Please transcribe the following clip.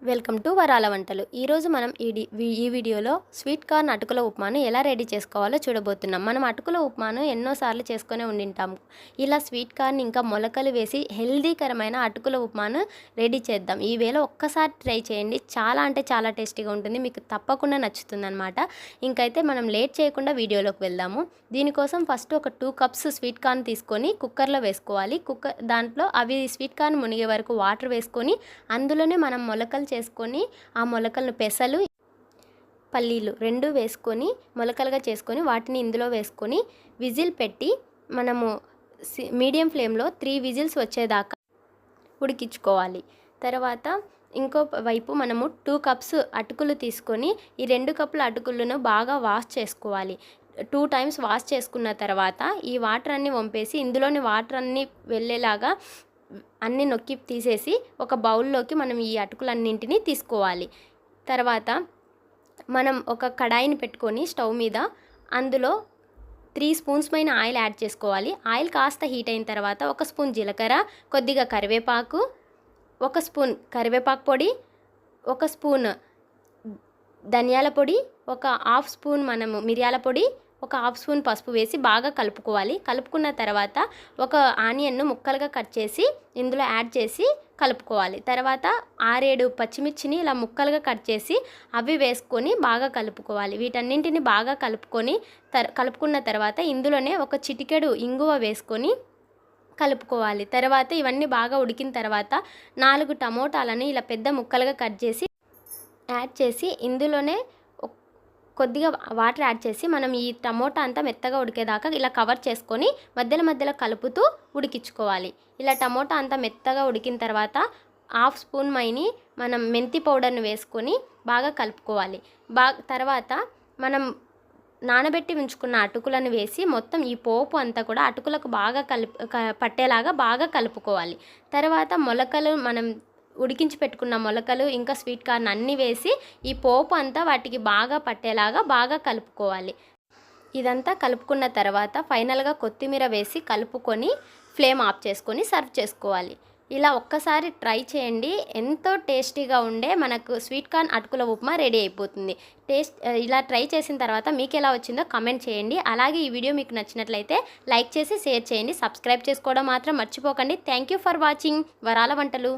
Welcome to వరాల వంటలు. ఈరోజు మనం ఈ వీడియోలో స్వీట్ కార్న్ అటుకుల ఉప్మాను ఎలా రెడీ చేసుకోవాలో చూడబోతున్నాం. మనం అటుకుల ఉప్మాను ఎన్నోసార్లు చేసుకునే ఉండింటాము. ఇలా స్వీట్ కార్న్ ఇంకా మొలకలు వేసి హెల్దీకరమైన అటుకుల ఉప్మాను రెడీ చేద్దాం. ఈ వేళ ఒక్కసారి ట్రై చేయండి. చాలా అంటే చాలా టేస్టీగా ఉంటుంది. మీకు తప్పకుండా నచ్చుతుందన్నమాట. ఇంకైతే మనం లేట్ చేయకుండా వీడియోలోకి వెళ్దాము. దీనికోసం ఫస్ట్ ఒక 2 కప్స్ స్వీట్ కార్న్ తీసుకొని కుక్కర్లో వేసుకోవాలి. దాంట్లో అవి స్వీట్ కార్న్ మునిగే వరకు వాటర్ వేసుకొని అందులోనే మనం మొలకలు చేసుకొని ఆ మొలకలను పెసలు పల్లీలు 2 వేసుకొని మొలకలుగా చేసుకొని వాటిని ఇందులో వేసుకొని విజిల్ పెట్టి మనము మీడియం ఫ్లేమ్లో 3 విజిల్స్ వచ్చేదాకా ఉడికించుకోవాలి. తర్వాత ఇంకో వైపు మనము 2 కప్స్ అటుకులు తీసుకొని ఈ 2 కప్పుల అటుకులను బాగా వాష్ చేసుకోవాలి. 2 టైమ్స్ వాష్ చేసుకున్న తర్వాత ఈ వాటర్ అన్నీ వంపేసి ఇందులోని వాటర్ అన్నీ వెళ్ళేలాగా అన్నీ నొక్కి తీసేసి ఒక బౌల్లోకి మనం ఈ అటుకులన్నింటినీ తీసుకోవాలి. తర్వాత మనం ఒక కడాయిని పెట్టుకొని స్టవ్ మీద అందులో 3 స్పూన్స్ పైన ఆయిల్ యాడ్ చేసుకోవాలి. ఆయిల్ కాస్త హీట్ అయిన తర్వాత 1 స్పూన్ జీలకర్ర, కొద్దిగా కరివేపాకు, 1 స్పూన్ కరివేపాకు పొడి, 1 స్పూన్ ధనియాల పొడి, ఒక హాఫ్ స్పూన్ మనము మిరియాల పొడి, ఒక హాఫ్ స్పూన్ పసుపు వేసి బాగా కలుపుకోవాలి. కలుపుకున్న తర్వాత ఒక ఆనియన్ను ముక్కలుగా కట్ చేసి ఇందులో యాడ్ చేసి కలుపుకోవాలి. తర్వాత 6-7 పచ్చిమిర్చిని ఇలా ముక్కలుగా కట్ చేసి అవి వేసుకొని బాగా కలుపుకోవాలి. వీటన్నింటిని బాగా కలుపుకున్న తర్వాత ఇందులోనే ఒక చిటికెడు ఇంగువ వేసుకొని కలుపుకోవాలి. తర్వాత ఇవన్నీ బాగా ఉడికిన తర్వాత 4 టమోటాలను ఇలా పెద్ద ముక్కలుగా కట్ చేసి యాడ్ చేసి ఇందులోనే కొద్దిగా వాటర్ యాడ్ చేసి మనం ఈ టమోటా అంతా మెత్తగా ఉడికేదాకా ఇలా కవర్ చేసుకొని మధ్యలో కలుపుతూ ఉడికించుకోవాలి. ఇలా టమోటా అంతా మెత్తగా ఉడికిన తర్వాత హాఫ్ స్పూన్ మనం మెంతి పౌడర్ని వేసుకొని బాగా కలుపుకోవాలి. తర్వాత మనం నానబెట్టి ఉంచుకున్న అటుకులను వేసి మొత్తం ఈ పోపు అంతా కూడా అటుకులకు బాగా పట్టేలాగా బాగా కలుపుకోవాలి. తర్వాత మొలకలు మనం ఉడికించి పెట్టుకున్న మొలకలు ఇంకా స్వీట్ కార్న్ అన్నీ వేసి ఈ పోపు అంతా వాటికి బాగా పట్టేలాగా బాగా కలుపుకోవాలి. ఇదంతా కలుపుకున్న తర్వాత ఫైనల్గా కొత్తిమీర వేసి కలుపుకొని ఫ్లేమ్ ఆఫ్ చేసుకొని సర్వ్ చేసుకోవాలి. ఇలా ఒక్కసారి ట్రై చేయండి. ఎంతో టేస్టీగా ఉండే మనకు స్వీట్ కార్న్ అటుకుల ఉప్మా రెడీ అయిపోతుంది. ఇలా ట్రై చేసిన తర్వాత మీకు ఎలా వచ్చిందో కమెంట్ చేయండి. అలాగే ఈ వీడియో మీకు నచ్చినట్లయితే లైక్ చేసి షేర్ చేయండి. సబ్స్క్రైబ్ చేసుకోవడం మాత్రం మర్చిపోకండి. థ్యాంక్ యూ ఫర్ వాచింగ్ వరాల వంటలు.